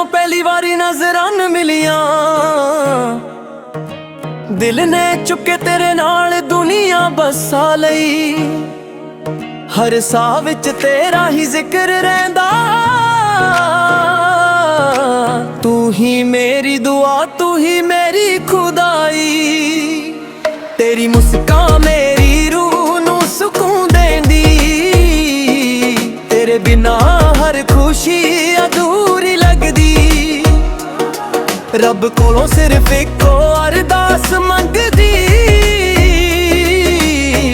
जदों पहली वारी नजरां मिलियां, दिल ने चुके तेरे नाल दुनिया बसा लई। हर साह विच तेरा ही जिक्र रहिंदा, तू ही मेरी दुआ, तू ही मेरी खुदाई। तेरी मुस्कान मेरी रूह नूं सुकून देंदी, तेरे बिना हर खुशी अधूरी लगदी। रब कोलों सिर्फ इको अरदास मंगदी,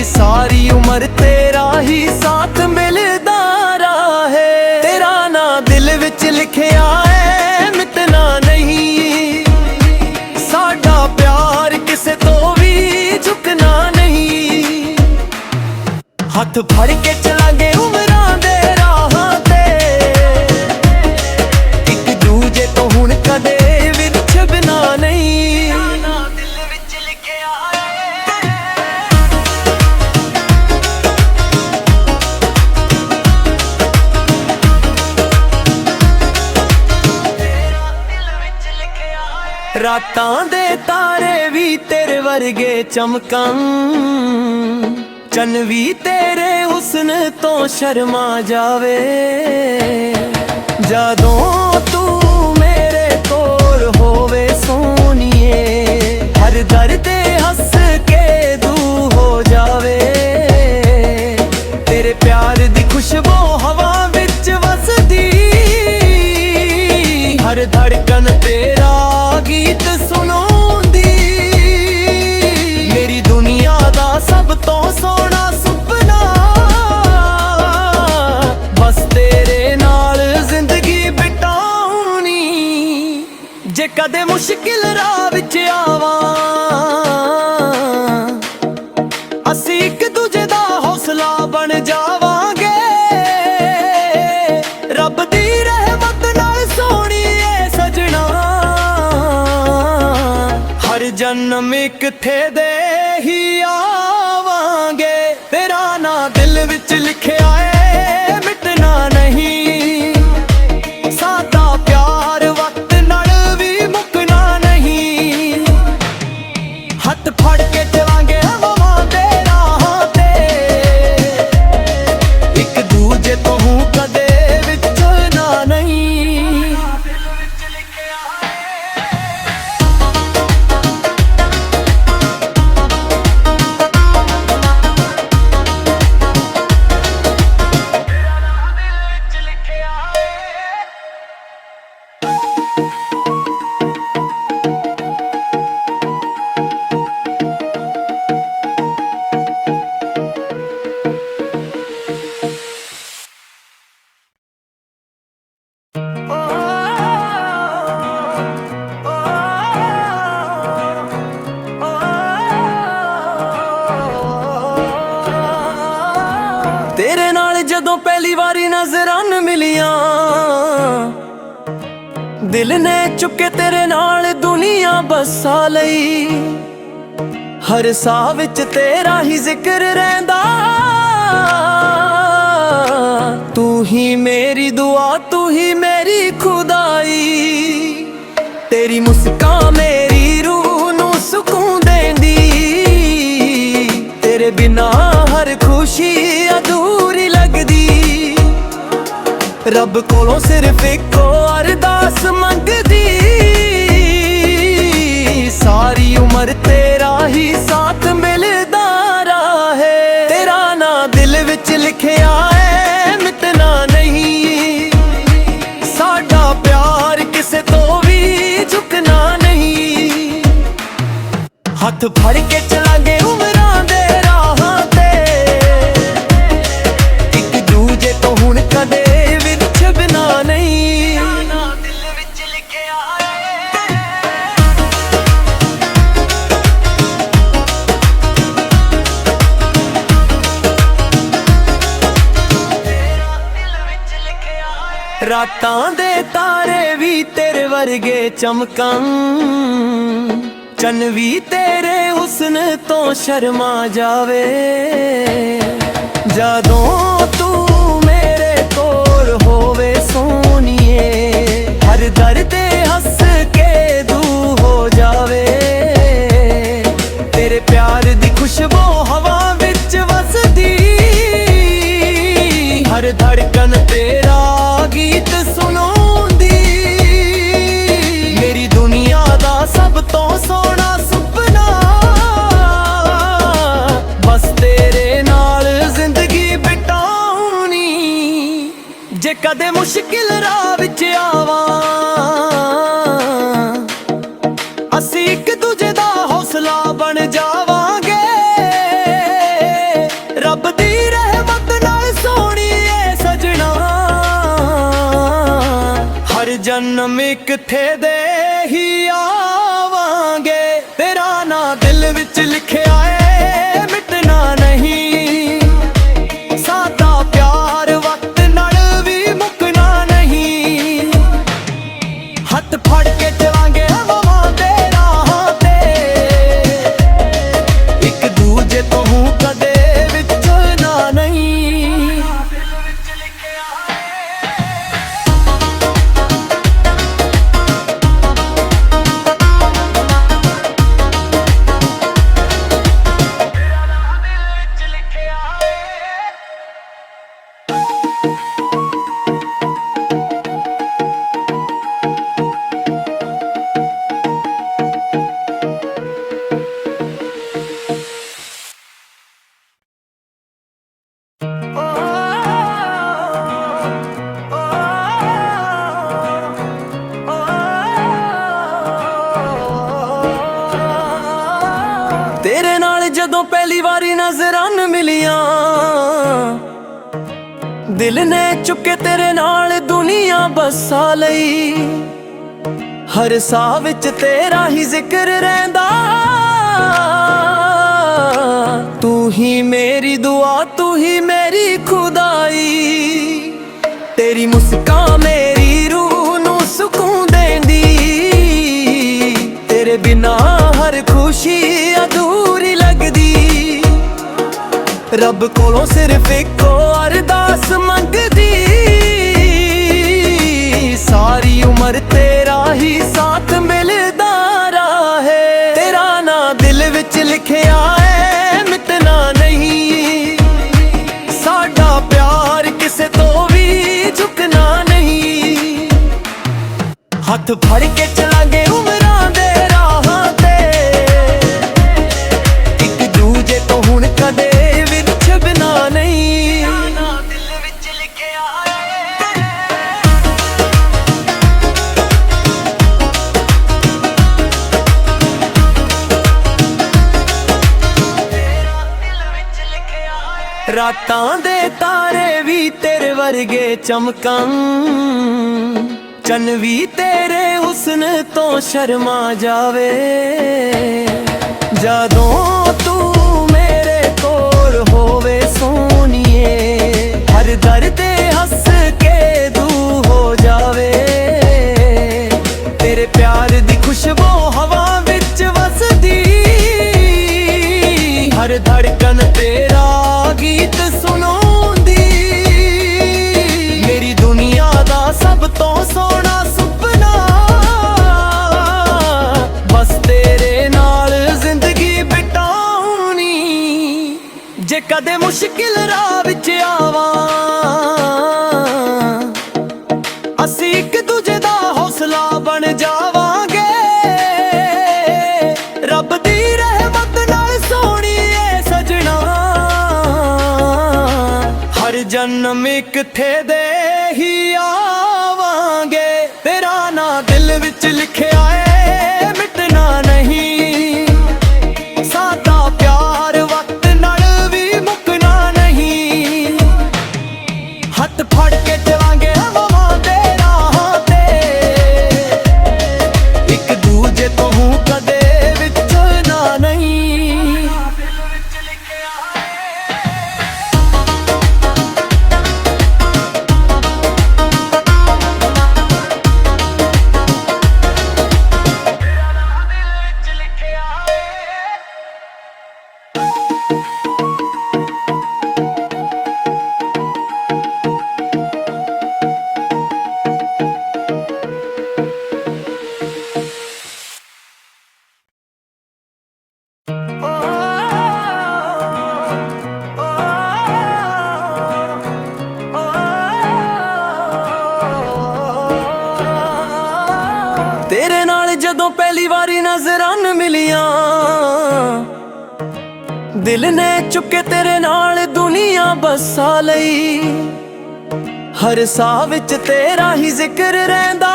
सारी उम्र तेरा ही साथ मिलदा रहे। तेरा ना दिल विच लिखिया है मिटना नहीं, साडा प्यार किसे तो भी झुकना नहीं। हथ फड़ के चलांगे उमरां दे राहां ते, इक दूजे तो हुण कदे विछड़ना नहीं। दिल विच लिखिया रातां दे तारे भी तेरे वर्गे चमकन, चन भी तेरे हुस्न तो शर्मा जावे। जदों तू मेरे कोल होवे सोनिए, हर दर्द हंस के दूर हो जावे। तेरे प्यार दी खुशबू हवा विच वसदी, हर धड़कन तेरा गीत सुनाउंदी। मेरी दुनिया दा सब तो सोहना सुपना, बस तेरे नाल जिंदगी बिताउणी। जे कदे मुश्किल राह विच आवां, असीं इक दूजे दा हौसला बन जावांगे। रब दी रहमत नाल सोहणीए सजना, हर जन्म इक थे दे ही आवांगे। तेरा ना दिल विच लिखिया है मिटना नहीं, सादा प्यार वक्त नाल भी मुकना नहीं। हथ फड़ के चलांगे हवां दे राहां ते, इक दूजे तो हूं कदे विछड़ना नहीं। तेरे नाल जदों पहली वारी नजरां मिलियां, दिल ने चुके तेरे नाल दुनिया बसा लई। हर साह विच तेरा ही जिक्र रहिंदा, तू ही मेरी दुआ, तू ही मेरी खुदाई। तेरी मुस्कान मेरी रूह नूं सुकून देंदी, तेरे बिना हर खुशी अधूरी लगदी। रब कोलों सिर्फ इको अरदास मंगदी, सारी उम्र तेरा ही साथ मिलदा रहे। तेरा ना दिल विच लिखिया है मिटना नहीं, साडा प्यार किसे तो भी झुकना नहीं। हथ फड़ के चलांगे उमरां दे राहां ते, इक दूजे तो हुण कदे विछड़ना नहीं। दिल विच लिखिया रातां दे तारे भी तेरे वर्गे चमकन, चन भी तेरे हुस्न तो शर्मा जावे। जदों तू मेरे कोल होवे सोनिए, हर दर्द ਅਸੀਂ ਇੱਕ ਦੂਜੇ ਦਾ ਹੌਸਲਾ ਬਣ ਜਾਵਾਂਗੇ। ਰੱਬ ਦੀ ਰਹਿਮਤ ਨਾਲ ਸੋਹਣੀਏ ਸਜਣਾ, ਹਰ ਜਨਮ ਇਕੱਠੇ ਦੇ ਹੀ ਆਵਾਂਗੇ। ਤੇਰਾ ਨਾਂ ਦਿਲ ਵਿੱਚ ਲਿਖਿਆ ਏ ਮਿਟਣਾ ਨਹੀਂ, ਸਾਡਾ ਪਿਆਰ ਵਕਤ ਨਾਲ ਵੀ ਮੁੱਕਣਾ ਨਹੀਂ। ਹੱਥ ਫੜ ਕੇ ਚਲਾਂਗੇ ਹਵਾਵਾਂ ਦੇ ਰਾਹਾਂ ਤੇ, ਇੱਕ ਦੂਜੇ ਤੋਂ ਕਦੇ ਵਿਛੜਨਾ ਨਹੀਂ। ਤੇਰੇ ਨਾਲ ਜਦੋਂ ਪਹਿਲੀ ਵਾਰੀ ਨਜ਼ਰਾਂ ਮਿਲੀਆਂ, ਦਿਲ ਨੇ ਚੁੱਕੇ ਤੇਰੇ ਨਾਲ ਦੁਨੀਆ ਬਸਾ ਲਈ। ਹਰ ਸਾਹ ਵਿੱਚ ਤੇਰਾ ਹੀ ਜ਼ਿਕਰ ਰਹਿੰਦਾ, ਤੂੰ ਹੀ ਮੇਰੀ ਦੁਆ, ਤੂੰ ਹੀ ਮੇਰੀ ਖੁਦਾਈ। ਤੇਰੀ ਮੁਸਕਾਨ ਮੇਰੀ ਰੂਹ ਨੂੰ ਸਕੂਨ ਦੇਂਦੀ, ਤੇਰੇ ਬਿਨਾ ਹਰ ਖੁਸ਼ੀ ਅਧੂਰੀ ਲੱਗਦੀ। ਰੱਬ ਕੋਲੋਂ ਸਿਰਫ ਇੱਕੋ ਅਰਦਾਸ ਮੰਗਦੀ, ਸਾਰੀ ਉਮਰ ਤੇਰਾ ਹੀ ਸਾਥ ਮਿਲਦਾ ਰਹੇ। ਤੇਰਾ ਨਾਂ ਦਿਲ ਵਿੱਚ ਲਿਖਿਆ ਏ ਮਿਟਣਾ ਨਹੀਂ, ਸਾਡਾ ਪਿਆਰ ਕਿਸੇ ਤੋਂ ਵੀ ਝੁਕਣਾ ਨਹੀਂ। ਹੱਥ ਫੜ ਕੇ ਚਲਾਂਗੇ ਉਮਰਾਂ ਦੇ ਰਾਹਾਂ ਤੇ, ਇੱਕ ਦੂਜੇ ਤੋਂ ਹੁਣ ਕਦੇ ਵਿਛੜਨਾ ਨਹੀਂ। ਦਿਲ ਵਿੱਚ ਲਿਖਿਆ ਰਾਤਾਂ ਦੇ ਤਾਰੇ ਵੀ ਤੇਰੇ ਵਰਗੇ ਚਮਕਣ, ਚੰਨ ਵੀ ਤੇਰੇ ਹੁਸਨ ਤੋਂ ਸ਼ਰਮਾ ਜਾਵੇ। ਜਦੋਂ ਤੂੰ ਮੇਰੇ ਕੋਲ ਹੋਵੇ ਸੋਹਣੀਏ, ਹਰ ਦਰਦ ਹੱਸ ਕੇ ਦੂਰ ਹੋ ਜਾਵੇ। ਤੇਰੇ ਪਿਆਰ ਦੀ ਖੁਸ਼ਬੂ ਹਵਾ ਵਿੱਚ ਵਸਦੀ, ਹਰ ਧੜਕਨ ਤੇਰਾ ਗੀਤ ਸੁਣਾਉਂਦੀ। ਮੇਰੀ ਦੁਨੀਆ ਦਾ ਸਭ ਤੋਂ ਸੋਹਣਾ ਸੁਪਨਾ, ਬਸ ਤੇਰੇ ਨਾਲ ਜ਼ਿੰਦਗੀ ਬਿਤਾਉਣੀ। ਜੇ ਕਦੇ ਮੁਸ਼ਕਿਲ ਰਾਹ ਵਿੱਚ ਆਵਾਂ, ਅਸੀਂ ਇੱਕ ਦੂਜੇ ਦਾ ਹੌਸਲਾ ਬਣ ਜਾਵਾਂਗੇ। ਰੱਬ ਦੀ ਰਹਿਮਤ ਨਾਲ ਸੋਹਣੀਏ ਸਜਣਾ, ਹਰ ਜਨਮ ਇਕੱਠੇ ਦੇ ਹੀ ਆਵਾਂਗੇ। ਤੇਰਾ ਨਾਂ ਦਿਲ ਵਿੱਚ ਲਿਖਿਆ ਏ ਮਿਟਣਾ ਨਹੀਂ, ਸਾਡਾ ਪਿਆਰ ਵਕਤ ਨਾਲ ਵੀ ਮੁੱਕਣਾ ਨਹੀਂ। ਹੱਥ ਫੜ ਕੇ ਚਲਾਂਗੇ ਹਵਾਵਾਂ ਦੇ ਰਾਹਾਂ ਤੇ, ਇੱਕ ਦੂਜੇ ਤੋਂ ਕਦੇ ਵਿਛੜਨਾ ਨਹੀਂ। ਤੇਰੇ ਨਾਲ ਜਦੋਂ ਪਹਿਲੀ ਵਾਰੀ ਨਜ਼ਰਾਂ ਮਿਲੀਆਂ, ਦਿਲ ਨੇ ਚੁੱਕੇ ਤੇਰੇ ਨਾਲ ਦੁਨੀਆ ਬਸਾ ਲਈ। ਹਰ ਸਾਹ ਵਿੱਚ ਤੇਰਾ ਹੀ ਜ਼ਿਕਰ ਰਹਿੰਦਾ,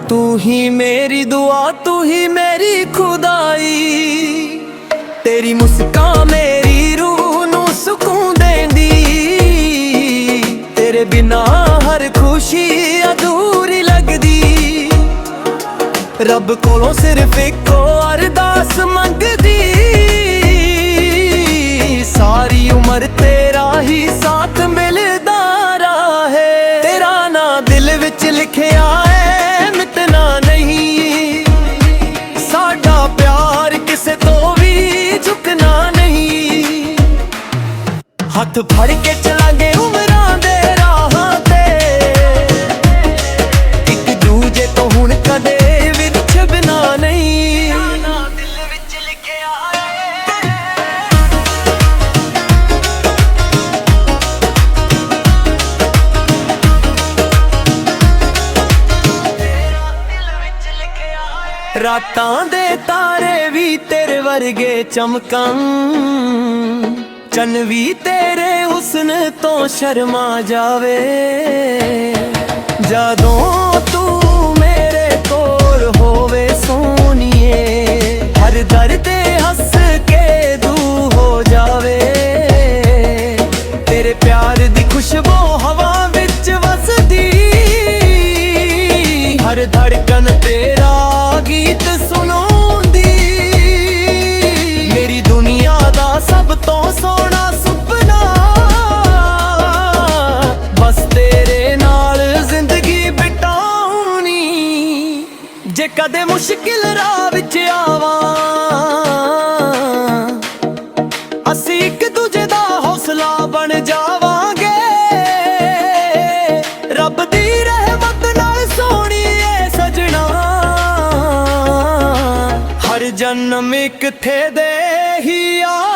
ਤੂੰ ही मेरी दुआ, तू ही मेरी खुदाई। तेरी मुस्कान मेरी रूह नू सुकून देंदी, तेरे बिना हर खुशी अधूरी लगदी। रब कोलों सिर्फ इको अरदास मंगदी, सारी उम्र तेरा ही साथ मिलदा रहे। तेरा ना दिल विच लिखिया है मिटना नहीं, साडा प्यार किसे तो भी झुकना नहीं। हथ फड़ के चलांगे उमरां दे राहां ते, इक दूजे तो हुण कदे विछड़ना नहीं। दिल विच लिखिया रातां दे तारे भी तेरे वर्गे चमकन, चन भी तेरे हुस्न तो शर्मा जावे। जदों तू मेरे कोल होवे सोनिए, हर दर्द हंस के दूर हो जावे। तेरे प्यार दी खुशबू हवा विच वसदी, हर धड़कन तेरा गीत सुनाउंदी। मेरी दुनिया दा सब तो सोहना सुपना, बस तेरे नाल जिंदगी बिताउनी। जे कदे मुश्किल राह विच आवां, असीं इक दूजे दा हौसला बन जावांगे। रब दी रहमत नाल सोहणीए सजना, हर जन्म एक थे दे ही आ।